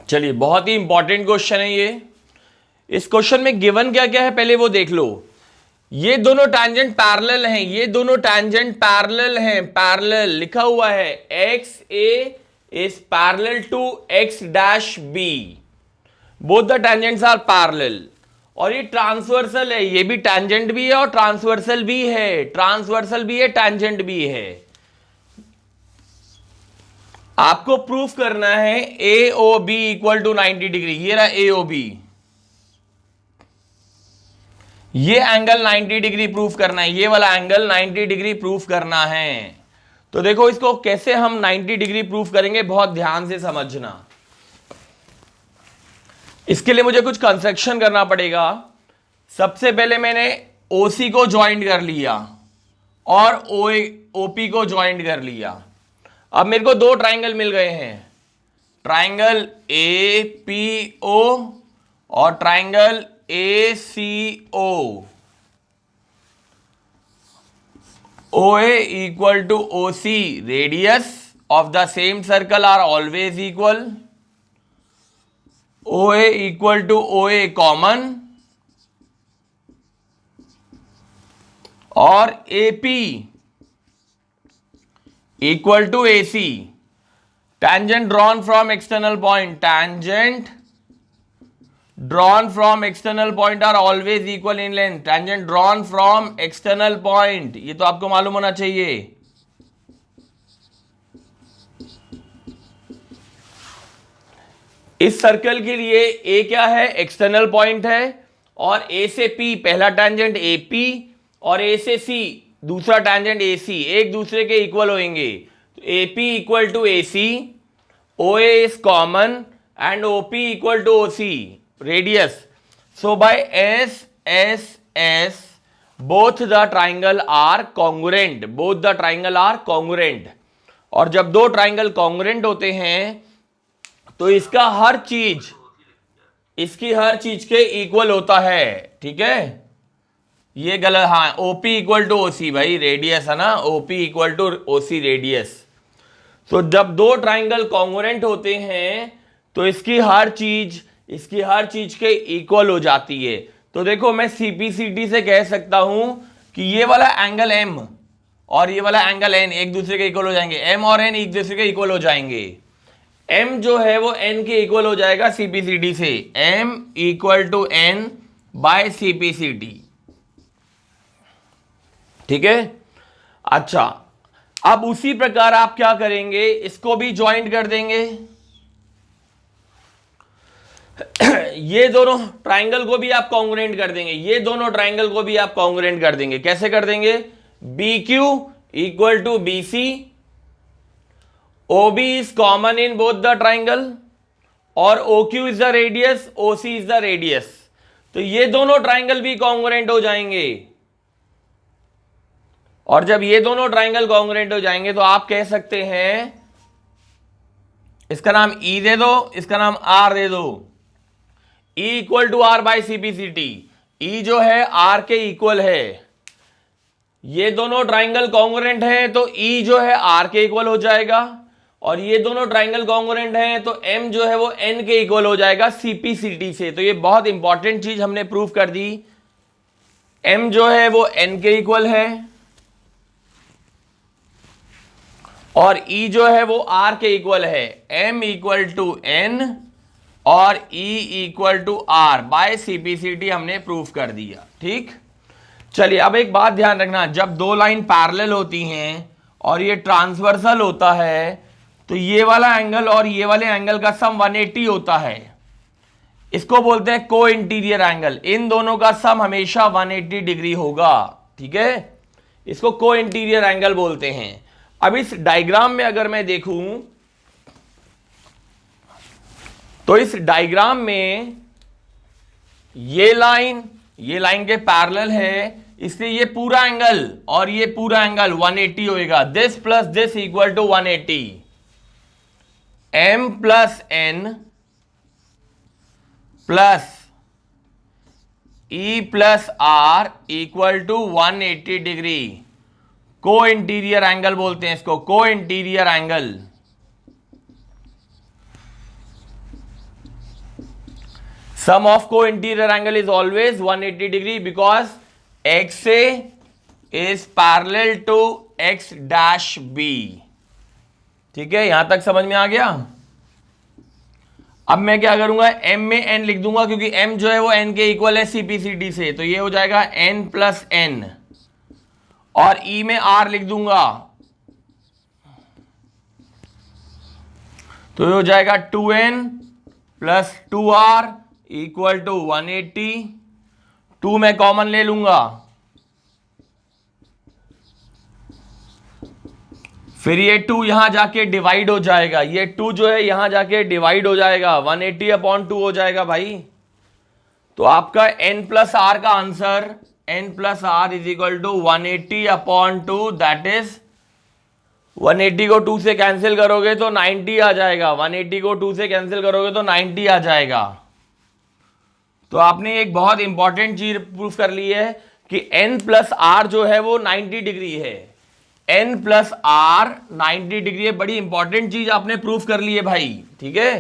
चलिए, बहुत ही important question है ये। इस क्वेश्चन में गिवन क्या क्या है पहले वो देख लो। ये दोनों टैंजेंट पैरेलल हैं, ये दोनों टैंजेंट पैरेलल हैं, पैरेलल लिखा हुआ है, x A is parallel to x dash B, both the tangents are parallel. और ये ट्रांसवर्सल है, ये भी टैंजेंट भी है और ट्रांसवर्सल भी है, ट्रांसवर्सल भी है, टैंजेंट भी है। आपको प्रूफ करना है A O B equal to 90 degree. ये रहा ए ओ बी, ये एंगल 90 डिग्री प्रूफ करना है, ये वाला एंगल 90 डिग्री प्रूफ करना है। तो देखो इसको कैसे हम 90 डिग्री प्रूफ करेंगे, बहुत ध्यान से समझना। इसके लिए मुझे कुछ कंस्ट्रक्शन करना पड़ेगा। सबसे पहले मैंने OC को ज्वाइंट कर लिया और OP को ज्वाइंट कर लिया। अब मेरे को दो ट्राइंगल मिल गए हैं, ट्राइंगल APO और triangle ACO। OA equal to OC, radius of the same circle are always equal. OA equal to OA common, और AP equal to AC। tangent drawn from external point, tangent drawn from external point are always equal in length, tangent drawn from external point, ये तो आपको मालूम होना चाहिए। इस circle के लिए A क्या है, एक्सटर्नल पॉइंट है, और A से P पहला टैंजेंट AP और A से C दूसरा टैंजेंट AC, एक दूसरे के इक्वल होंगे। तो AP equal to AC, OA is common and OP equal to OC, radius. So by S both the triangle are congruent, both the triangle are congruent. और जब दो ट्राइंगल कॉन्ग्रुएंट होते हैं तो इसका हर चीज, इसकी हर चीज के इक्वल होता है, ठीक है। ये गलत, हाँ, OP इक्वल टू OC, भाई रेडियस है ना, OP equal to OC radius. तो जब दो ट्राइंगल कॉन्ग्रुएंट होते हैं तो इसकी हर चीज के इक्वल हो जाती है। तो देखो मैं CPCT से कह सकता हूं कि ये वाला एंगल M और ये वाला एंगल N एक दूसरे के इक्वल हो जाएंगे, M और N एक दूसरे के इक्वल हो जाएंगे। M जो है वो N के इक्वल हो जाएगा CPCT से, M equal to N by CPCT, ठीक है। अच्छा, अब उसी प्रकार आप क्या करेंगे, इसको भी ज्वाइंट कर देंगे। ये दोनों ट्राइंगल को भी आप कॉन्ग्रुएंट कर देंगे, ये दोनों ट्राइंगल को भी आप कॉन्ग्रुएंट कर देंगे। कैसे कर देंगे, BQ equal to BC, OB is common in both the triangle और OQ is the radius, OC is the radius। तो ये दोनों ट्राइंगल भी कॉन्ग्रुएंट हो जाएंगे। और जब ये दोनों ट्राइंगल कॉन्ग्रुएंट हो जाएंगे तो आप कह सकते हैं, इसका नाम E दे दो, इसका नाम R दे दो। E equal to R by CPCT, E जो है R के इक्वल है। ये दोनों ट्राइंगल कॉन्ग्रुएंट हैं तो E जो है R के इक्वल हो जाएगा, और ये दोनों ट्राइंगल कॉन्ग्रुएंट हैं तो M जो है वो N के इक्वल हो जाएगा CPCT से। तो ये बहुत इंपॉर्टेंट चीज हमने प्रूव कर दी। M जो है वो N के इक्वल है और E जो है वो R के इक्वल है। M इक्वल टू N और E equal to R by CPCT हमने प्रूफ कर दिया, ठीक। चलिए, अब एक बात ध्यान रखना, जब दो लाइन पैरेलल होती हैं और ये ट्रांसवर्सल होता है तो ये वाला एंगल और ये वाले एंगल का सम 180 होता है। इसको बोलते हैं को इंटीरियर एंगल। इन दोनों का सम हमेशा 180 डिग्री होगा, ठीक है। इसको को इंटीरियर एंगल बोलते हैं। अब इस डायग्राम में अगर मैं देखूं तो इस डायग्राम में ये लाइन के पैरेलल है, इसलिए ये पूरा एंगल और ये पूरा एंगल 180 होएगा। This plus this equal to 180। M plus N plus E plus R equal to 180 degree. Co interior angle बोलते हैं इसको, co interior angle. Sum of co interior angle is always 180 degree because x A is parallel to x dash B. ठीक है, यहां तक समझ में आ गया। अब मैं क्या करूंगा, m में n लिख दूंगा क्योंकि m जो है वो n के इक्वल है CPCD से, तो ये हो जाएगा n प्लस n, और e में r लिख दूंगा तो ये हो जाएगा 2n plus 2r equal to 180। 2 मैं कॉमन ले लूंगा, फिर ये 2 यहां जाके डिवाइड हो जाएगा, ये 2 जो है यहां जाके डिवाइड हो जाएगा, 180 अपॉन 2 हो जाएगा भाई। तो आपका n प्लस आर का answer n plus R is equal to 180 upon 2, that is 180 को 2 से कैंसिल करोगे तो 90 आ जाएगा, 180 को 2 से कैंसिल करोगे तो 90 आ जाएगा। तो आपने एक बहुत इंपॉर्टेंट चीज प्रूफ कर ली है कि n प्लस आर जो है वो 90 डिग्री है, n प्लस आर 90 डिग्री है। बड़ी इंपॉर्टेंट चीज आपने प्रूफ कर ली है भाई, ठीक है।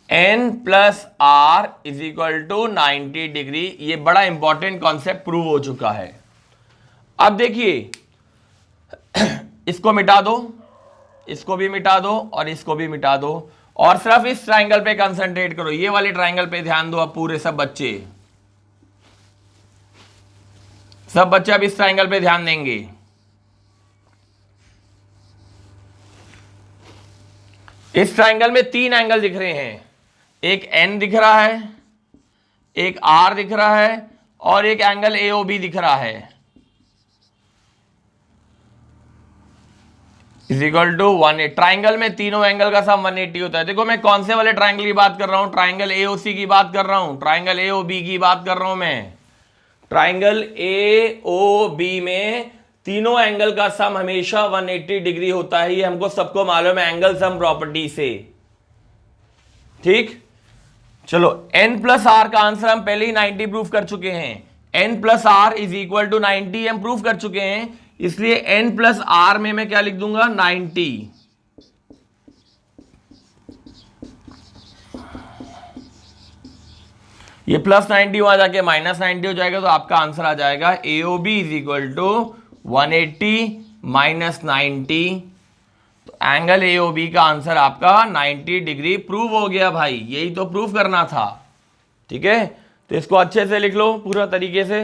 n plus R is equal to 90 degree, ये बड़ा इंपॉर्टेंट कॉन्सेप्ट प्रूव हो चुका है। अब देखिए, इसको मिटा दो, इसको भी मिटा दो और इसको भी मिटा दो, और सिर्फ इस ट्राइंगल पे कंसंट्रेट करो, ये वाले ट्राइंगल पे ध्यान दो। अब पूरे सब बच्चे अब इस ट्राइंगल पे ध्यान देंगे। इस ट्राइंगल में 3 एंगल दिख रहे हैं, एक n दिख रहा है, एक r दिख रहा है, और एक एंगल AOB दिख रहा है, इज इक्वल टू 180। ट्राइंगल में तीनों एंगल का सम 180 होता है। देखो मैं कौन से वाले ट्राइंगल की बात कर रहा हूं, ट्राइंगल AOC की बात कर रहा हूं, ट्राइंगल AOB की बात कर रहा हूं मैं। ट्राइंगल AOB में तीनों एंगल का सम हमेशा 180 डिग्री होता है, ये हमको सबको मालूम है एंगल सम प्रॉपर्टी से। ठीक, चलो n प्लस आर का आंसर हम पहले ही 90 प्रूफ कर चुके हैं, n plus R is equal to 90 हम प्रूफ कर चुके हैं, इसलिए n प्लस आर में मैं क्या लिख दूंगा, 90। ये प्लस 90 वहां जाके माइनस 90 हो जाएगा, तो आपका आंसर आ जाएगा AOB is equal to 180 minus 90। तो एंगल AOB का आंसर आपका 90 डिग्री प्रूव हो गया भाई, यही तो प्रूव करना था। ठीक है, तो इसको अच्छे से लिख लो पूरा तरीके से।